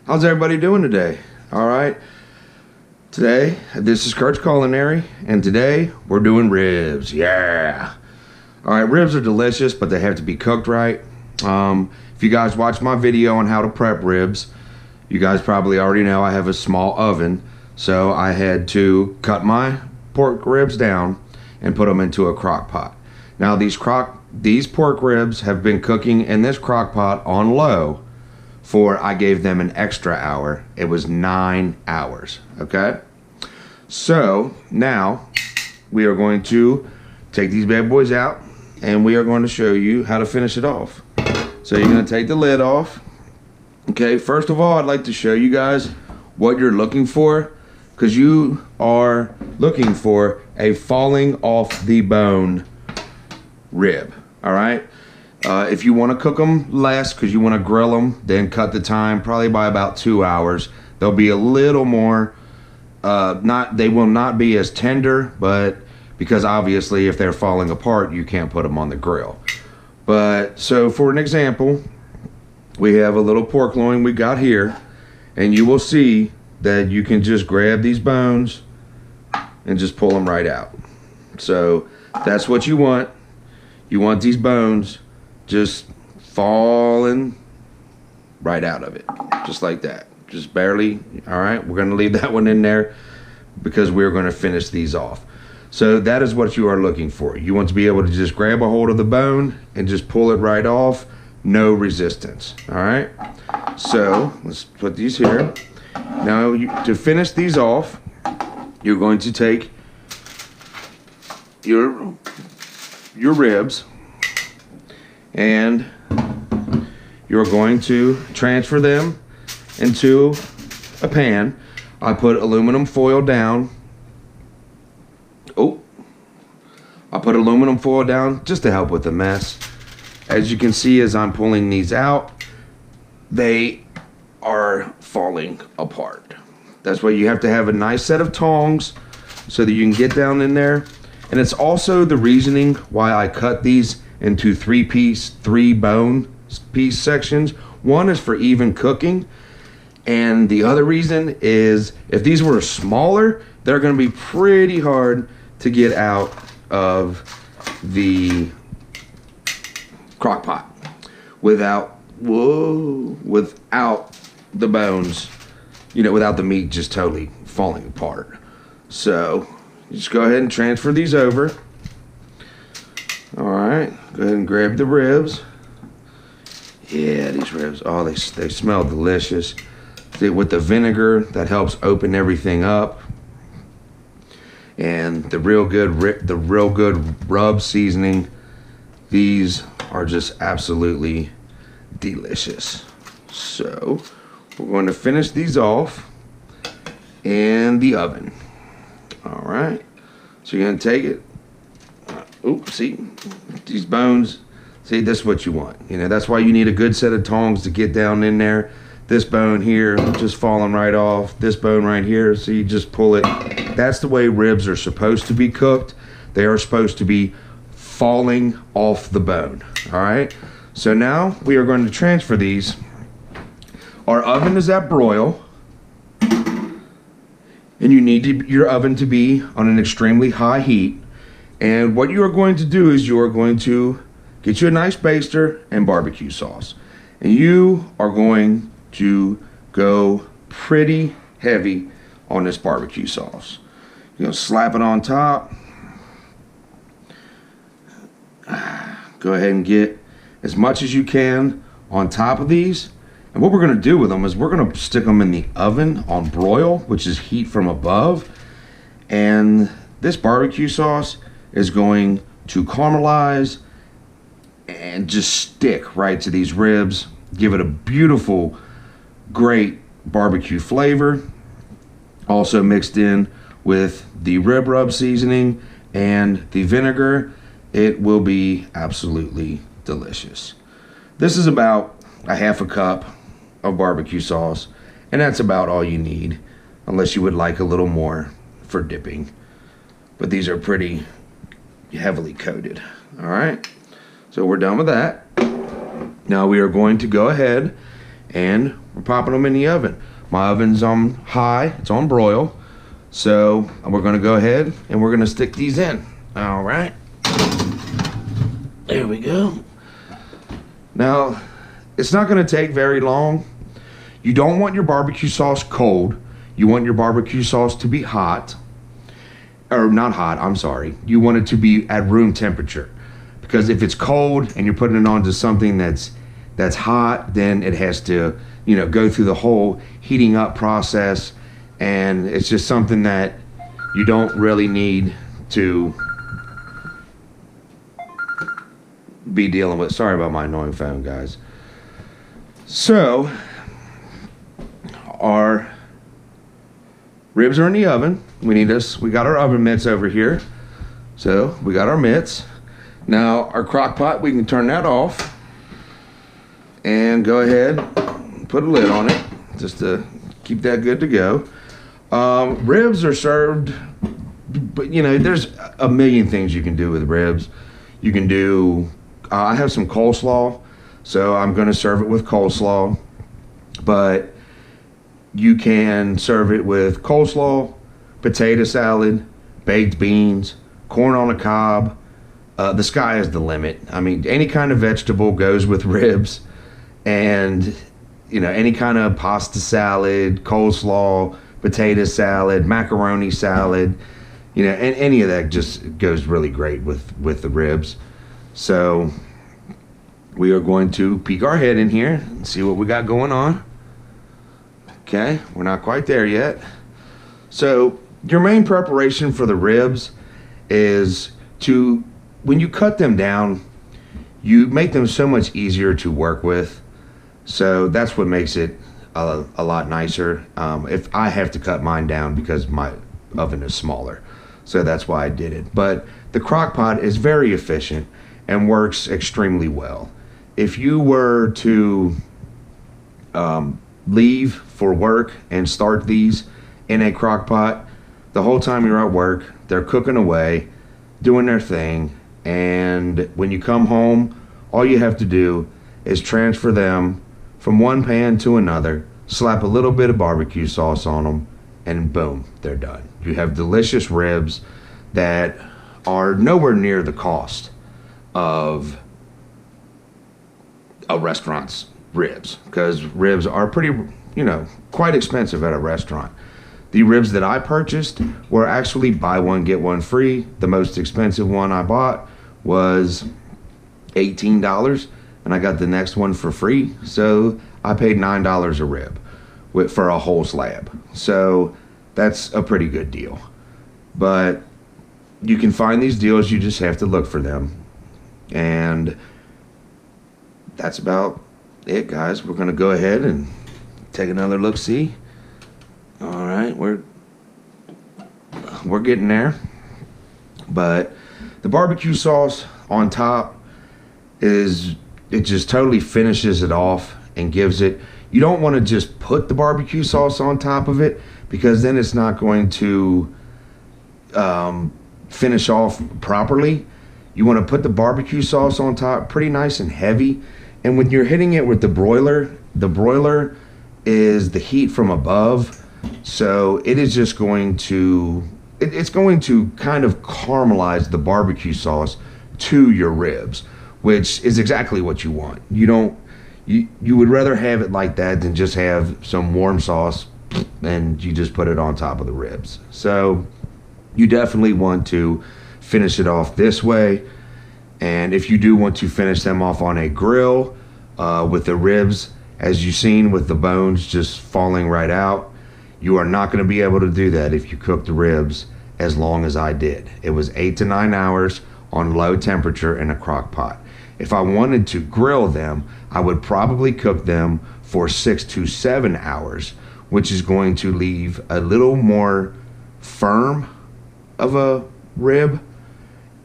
How's everybody doing today? All right. Today, this is Kurt's Culinary, and today we're doing ribs. Yeah. All right, ribs are delicious, but they have to be cooked right. If you guys watched my video on how to prep ribs, you guys probably already know I have a small oven, so I had to cut my pork ribs down and put them into a crock pot. Now these pork ribs have been cooking in this crock pot on low for, I gave them an extra hour. It was 9 hours, okay? So now we are going to take these bad boys out and we are going to show you how to finish it off. So you're going to take the lid off. Okay, first of all, I'd like to show you guys what you're looking for, because you are looking for a falling off the bone rib. All right. If you want to cook them less because you want to grill them, then cut the time probably by about 2 hours. They'll be a little more, they will not be as tender, but because obviously if they're falling apart, you can't put them on the grill. But so for an example, we have a little pork loin we got here, and you will see that you can just grab these bones and just pull them right out. So that's what you want. You want these bones just falling right out of it, just like that, just barely. All right, we're going to leave that one in there because we're going to finish these off. So that is what you are looking for. You want to be able to just grab a hold of the bone and just pull it right off, no resistance. All right, so let's put these here. Now to finish these off, you're going to take your ribs and you're going to transfer them into a pan. I put aluminum foil down. I put aluminum foil down just to help with the mess. As you can see, as I'm pulling these out, they are falling apart. That's why you have to have a nice set of tongs so that you can get down in there. And it's also the reasoning why I cut these into three bone piece sections. One is for even cooking, and the other reason is if these were smaller, they're going to be pretty hard to get out of the crock pot without the bones, without the meat just totally falling apart. So just go ahead and transfer these over. All right, go ahead and grab the ribs. Yeah, these ribs, oh, they smell delicious. With the vinegar, that helps open everything up. And the real good rub seasoning, these are just absolutely delicious. So we're going to finish these off in the oven. All right, so you're going to take it. Oops, see, these bones, see, this is what you want. That's why you need a good set of tongs to get down in there. This bone here, just falling right off. This bone right here, so you just pull it. That's the way ribs are supposed to be cooked. They are supposed to be falling off the bone, all right? So now we are going to transfer these. Our oven is at broil, and you need your oven to be on an extremely high heat. And what you are going to do is you are going to get you a nice baster and barbecue sauce. And you are going to go pretty heavy on this barbecue sauce. You're going to slap it on top. Go ahead and get as much as you can on top of these. And what we're going to do with them is we're going to stick them in the oven on broil, which is heat from above. And this barbecue sauce is going to caramelize and just stick right to these ribs, give it a beautiful, great barbecue flavor, also mixed in with the rib rub seasoning and the vinegar. It will be absolutely delicious. This is about a half a cup of barbecue sauce, and that's about all you need, unless you would like a little more for dipping. But these are pretty heavily coated. All right, so we're done with that. Now we are going to go ahead and we're popping them in the oven. My oven's on high, it's on broil. So we're gonna go ahead and we're gonna stick these in. All right, there we go. Now, it's not gonna take very long. You don't want your barbecue sauce cold. You want your barbecue sauce to be hot. Or not hot, I'm sorry. You want it to be at room temperature. Because if it's cold and you're putting it onto something that's hot, then it has to, you know, go through the whole heating up process, and it's just something that you don't really need to be dealing with. Sorry about my annoying phone, guys. So, our ribs are in the oven. We got our oven mitts over here. So we got our mitts. Now our crock pot, we can turn that off and go ahead and put a lid on it just to keep that good to go. Ribs are served, but you know, there's a million things you can do with ribs. You can do, I have some coleslaw, so I'm gonna serve it with coleslaw, but you can serve it with coleslaw, potato salad, baked beans, corn on the cob. The sky is the limit. I mean, any kind of vegetable goes with ribs, and you know, any kind of pasta salad, coleslaw, potato salad, macaroni salad, you know, and any of that just goes really great with the ribs. So we are going to peek our head in here and see what we got going on. Okay, we're not quite there yet. So your main preparation for the ribs is to, when you cut them down, you make them so much easier to work with. So that's what makes it a lot nicer. If I have to cut mine down because my oven is smaller, so that's why I did it. But the crock pot is very efficient and works extremely well. If you were to leave for work and start these in a crock pot, the whole time you're at work, they're cooking away, doing their thing, and when you come home, all you have to do is transfer them from one pan to another, slap a little bit of barbecue sauce on them, and boom, they're done. You have delicious ribs that are nowhere near the cost of a restaurant's ribs, because ribs are pretty, you know, quite expensive at a restaurant. The ribs that I purchased were actually buy one get one free. The most expensive one I bought was $18, and I got the next one for free, so I paid $9 a rib for a whole slab. So that's a pretty good deal. But you can find these deals, you just have to look for them. And that's about it, guys. We're gonna go ahead and take another look-see. All right, we're getting there. But the barbecue sauce on top it just totally finishes it off and gives it, you don't want to just put the barbecue sauce on top of it, because then it's not going to finish off properly. You want to put the barbecue sauce on top pretty nice and heavy, and when you're hitting it with the broiler is the heat from above, so it is just going to, it's going to kind of caramelize the barbecue sauce to your ribs, which is exactly what you want. You would rather have it like that than just have some warm sauce and you just put it on top of the ribs. So you definitely want to finish it off this way. And if you do want to finish them off on a grill with the ribs, as you've seen with the bones just falling right out, you are not going to be able to do that if you cook the ribs as long as I did. It was 8 to 9 hours on low temperature in a crock pot. If I wanted to grill them, I would probably cook them for 6 to 7 hours, which is going to leave a little more firm of a rib,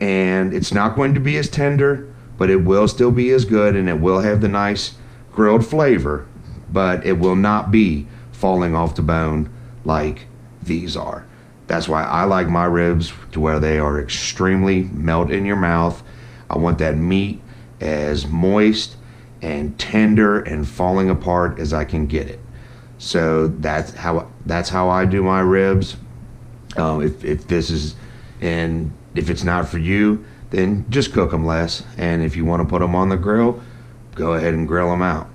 and it's not going to be as tender, but it will still be as good, and it will have the nice grilled flavor, but it will not be falling off the bone like these are. That's why I like my ribs to where they are extremely melt in your mouth. I want that meat as moist and tender and falling apart as I can get it. So that's how I do my ribs. If this is, and if it's not for you, then just cook them less. And if you want to put them on the grill, go ahead and grill them out.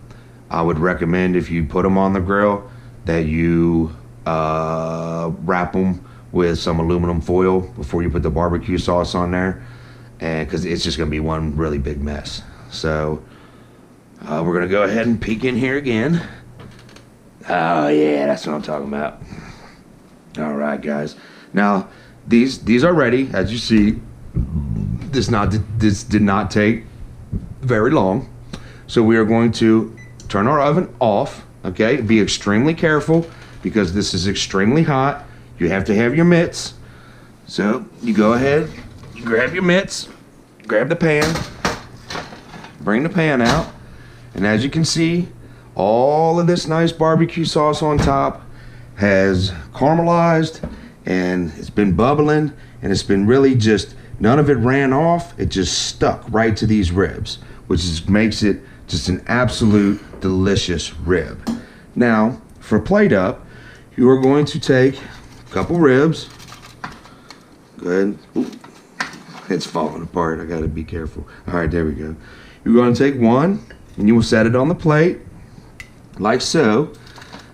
I would recommend, if you put them on the grill, that you wrap them with some aluminum foil before you put the barbecue sauce on there, and because it's just going to be one really big mess. So we're going to go ahead and peek in here again. Oh yeah, that's what I'm talking about. All right, guys. Now these are ready. As you see, this did not take very long. So we are going to turn our oven off. Okay, be extremely careful because this is extremely hot. You have to have your mitts. So you go ahead, you grab your mitts, grab the pan, bring the pan out, and as you can see, all of this nice barbecue sauce on top has caramelized, and it's been bubbling, and it's been really just, none of it ran off. It just stuck right to these ribs, which makes it just an absolute delicious rib. Now, for plate up, you are going to take a couple ribs. Go ahead. Ooh, it's falling apart. I gotta be careful. All right, there we go. You're going to take one, and you will set it on the plate, like so.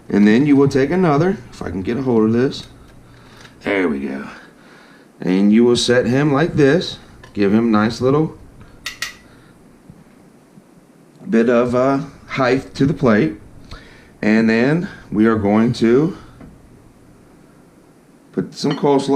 And then you will take another, if I can get a hold of this. There we go. And you will set him like this. Give him a nice little bit of height to the plate. And then we are going to put some coleslaw